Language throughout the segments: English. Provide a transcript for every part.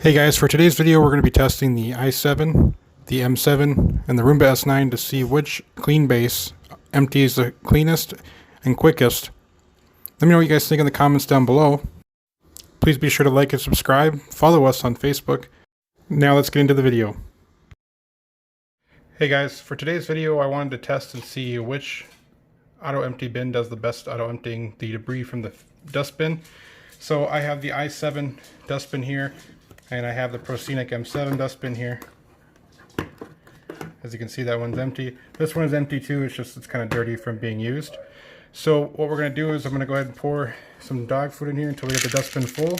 Hey guys, for today's video we're going to be testing the i7, the M7, and the Roomba S9 to see which clean base empties the cleanest and quickest. Let me know what you guys think in the comments down below. Please be sure to like and subscribe, follow us on Facebook. Now let's get into the video. Hey guys, for today's video I wanted to test and see which auto empty bin does the best auto emptying the debris from the dustbin. So I have the i7 dustbin here, and I have the Proscenic M7 dustbin here. As you can see, that one's empty. This one is empty too, it's kind of dirty from being used. So what we're going to do is I'm going to go ahead and pour some dog food in here until we get the dustbin full.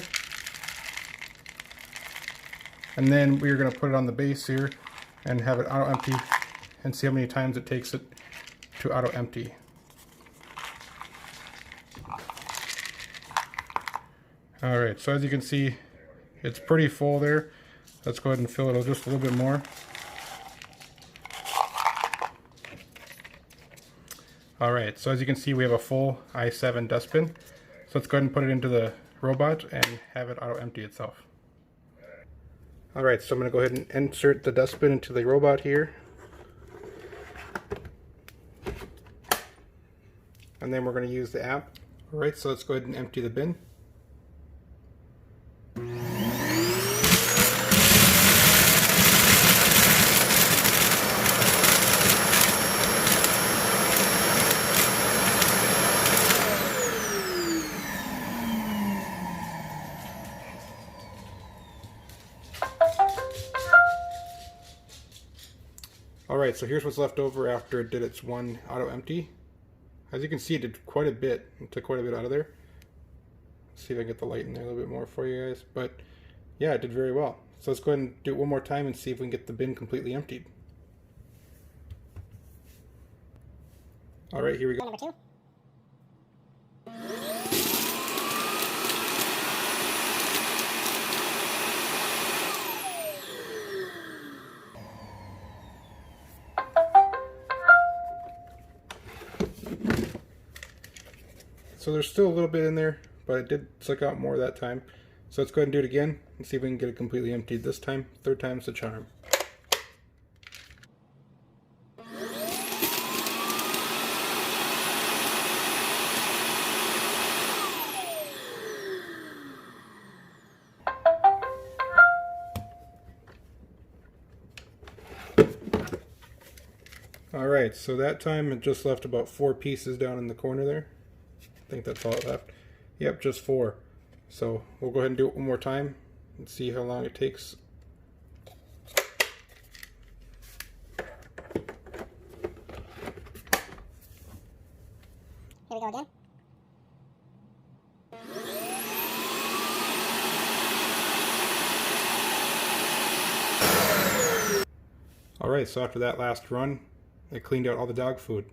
And then we're going to put it on the base here and have it auto empty and see how many times it takes it to auto empty. Alright, so as you can see, it's pretty full there. Let's go ahead and fill it just a little bit more. Alright, so as you can see we have a full i7 dustbin. So let's go ahead and put it into the robot and have it auto empty itself. Alright, so I'm going to go ahead and insert the dustbin into the robot here. And then we're going to use the app. Alright, so let's go ahead and empty the bin. Alright, so here's what's left over after it did its one auto empty. As you can see, it did quite a bit. It took quite a bit out of there. Let's see if I can get the light in there a little bit more for you guys. But yeah, it did very well. So let's go ahead and do it one more time and see if we can get the bin completely emptied. Alright, here we go. Number 2. So there's still a little bit in there, but it did suck out more that time. So let's go ahead and do it again and see if we can get it completely emptied this time. Third time's the charm. Alright, so that time it just left about 4 pieces down in the corner there. I think that's all it left. Yep, just 4. So we'll go ahead and do it one more time and see how long it takes. Here we go again. Alright, so after that last run, it cleaned out all the dog food.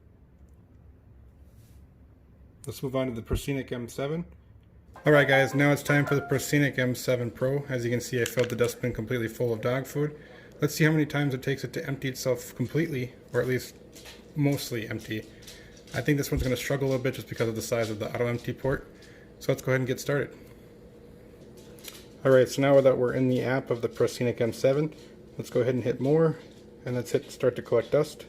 Let's move on to the Proscenic M7. Alright guys, now it's time for the Proscenic M7 Pro. As you can see, I filled the dustbin completely full of dog food. Let's see how many times it takes it to empty itself completely, or at least mostly empty. I think this one's going to struggle a little bit just because of the size of the auto empty port. So let's go ahead and get started. Alright, so now that we're in the app of the Proscenic M7, let's go ahead and hit more, and let's hit start to collect dust.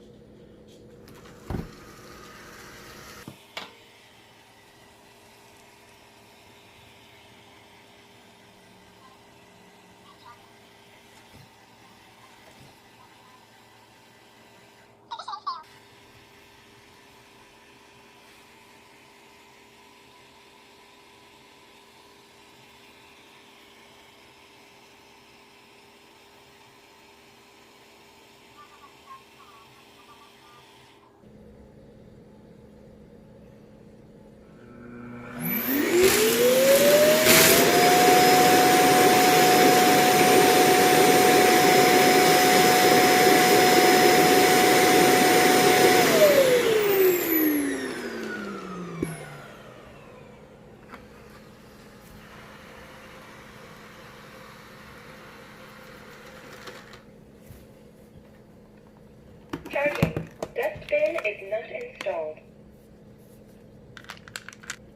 Charging. Dustbin is not installed.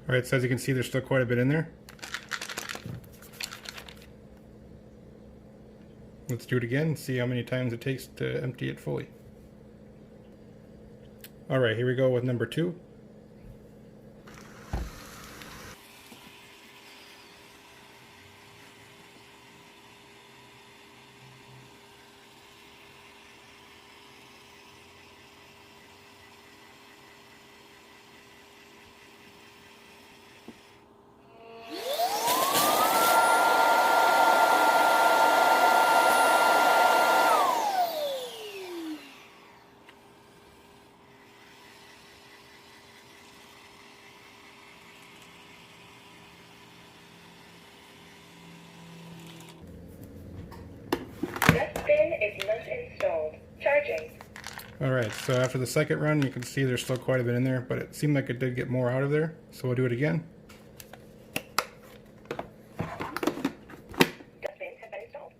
Alright, so as you can see, there's still quite a bit in there. Let's do it again and see how many times it takes to empty it fully. Alright, here we go with number 2. Dustbin is not installed. Charging. Alright, so after the second run, you can see there's still quite a bit in there, but it seemed like it did get more out of there, so we'll do it again. Dustbins have been installed.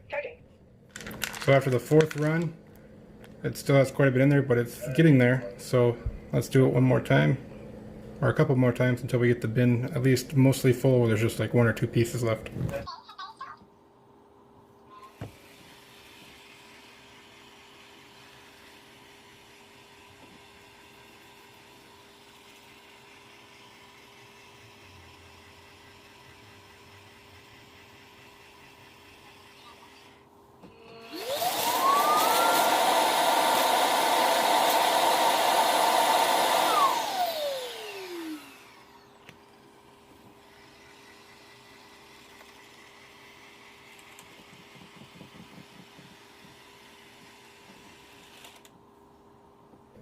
Charging. So after the fourth run, it still has quite a bit in there, but it's getting there. So let's do it one more time, or a couple more times until we get the bin at least mostly full, where there's just like 1 or 2 pieces left.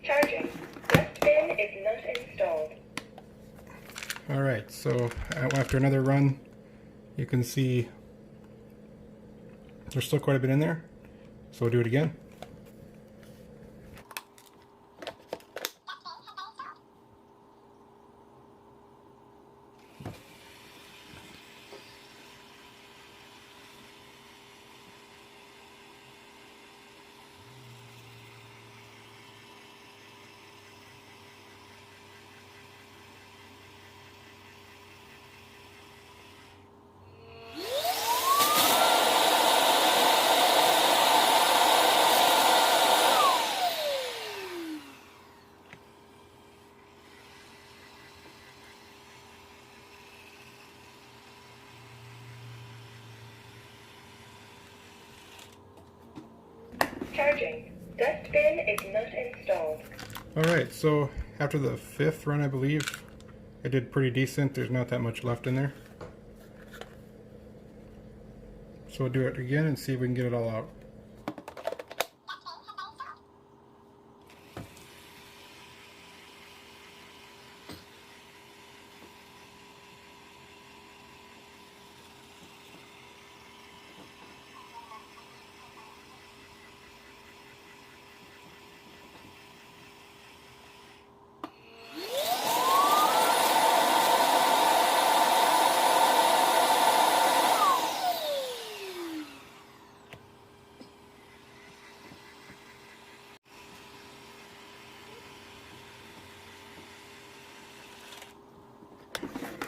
Charging. Dustbin is not installed. Alright, so after another run, you can see there's still quite a bit in there. So we'll do it again. Charging. Dustbin is not installed. Alright, so after the 5th run, I believe, it did pretty decent. There's not that much left in there. So we'll do it again and see if we can get it all out.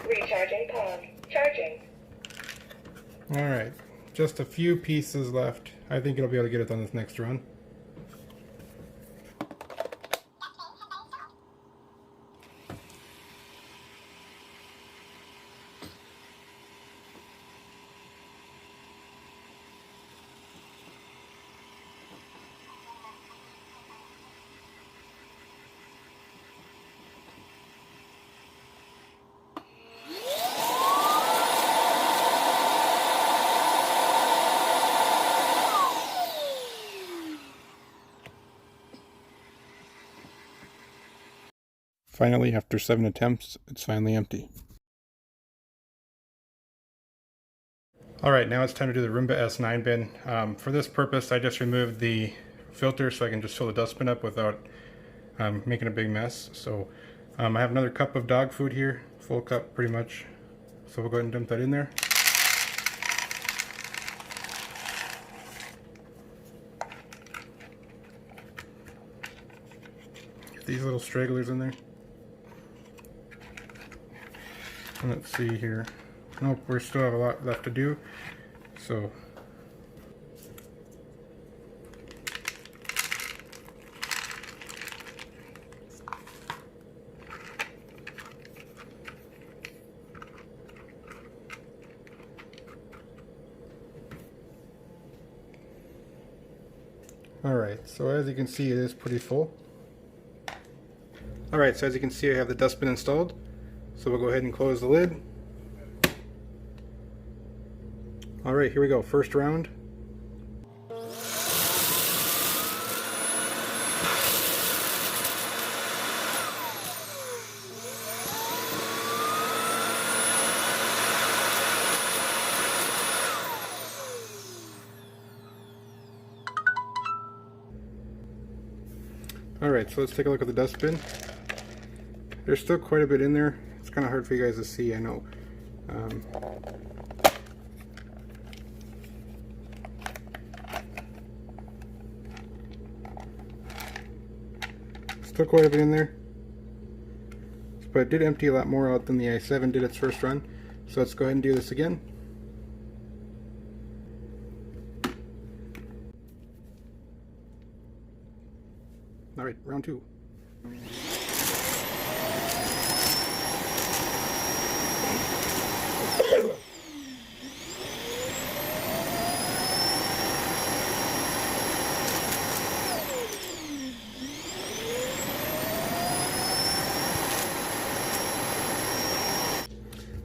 Recharging pod. Charging. Alright, just a few pieces left. I think it'll be able to get it on this next run. Finally, after 7 attempts, it's finally empty. Alright, now it's time to do the Roomba S9 bin. For this purpose, I just removed the filter so I can just fill the dustbin up without making a big mess. So I have another cup of dog food here, full cup pretty much. So we'll go ahead and dump that in there. Get these little stragglers in there. And let's see here. Nope, we still have a lot left to do. So alright, so as you can see, it is pretty full. Alright, so as you can see, I have the dustbin installed. So we'll go ahead and close the lid. Alright, here we go. First round. Alright, so let's take a look at the dustbin. There's still quite a bit in there. It's kind of hard for you guys to see, I know. Still quite a bit in there. But it did empty a lot more out than the i7 did its first run. So let's go ahead and do this again. Alright, round 2.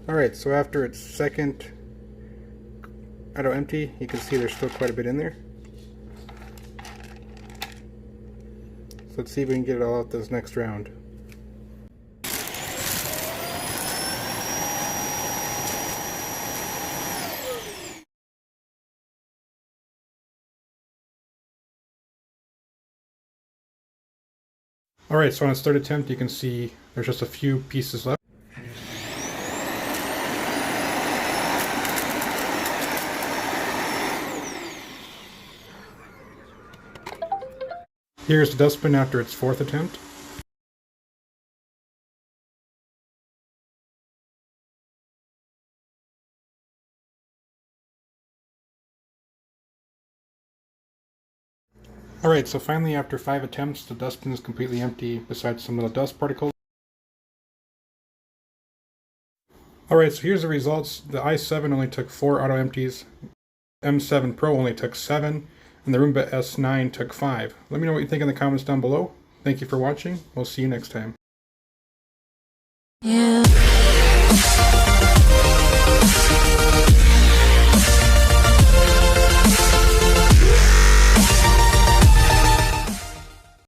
Alright, so after its second auto empty, you can see there's still quite a bit in there. So let's see if we can get it all out this next round. Alright, so on its third attempt, you can see there's just a few pieces left. Here's the dustbin after its fourth attempt. Alright, so finally after 5 attempts, the dustbin is completely empty besides some little dust particles. Alright, so here's the results. The i7 only took 4 auto empties, M7 Pro only took 7, and the Roomba S9 took 5. Let me know what you think in the comments down below. Thank you for watching. We'll see you next time. Yeah.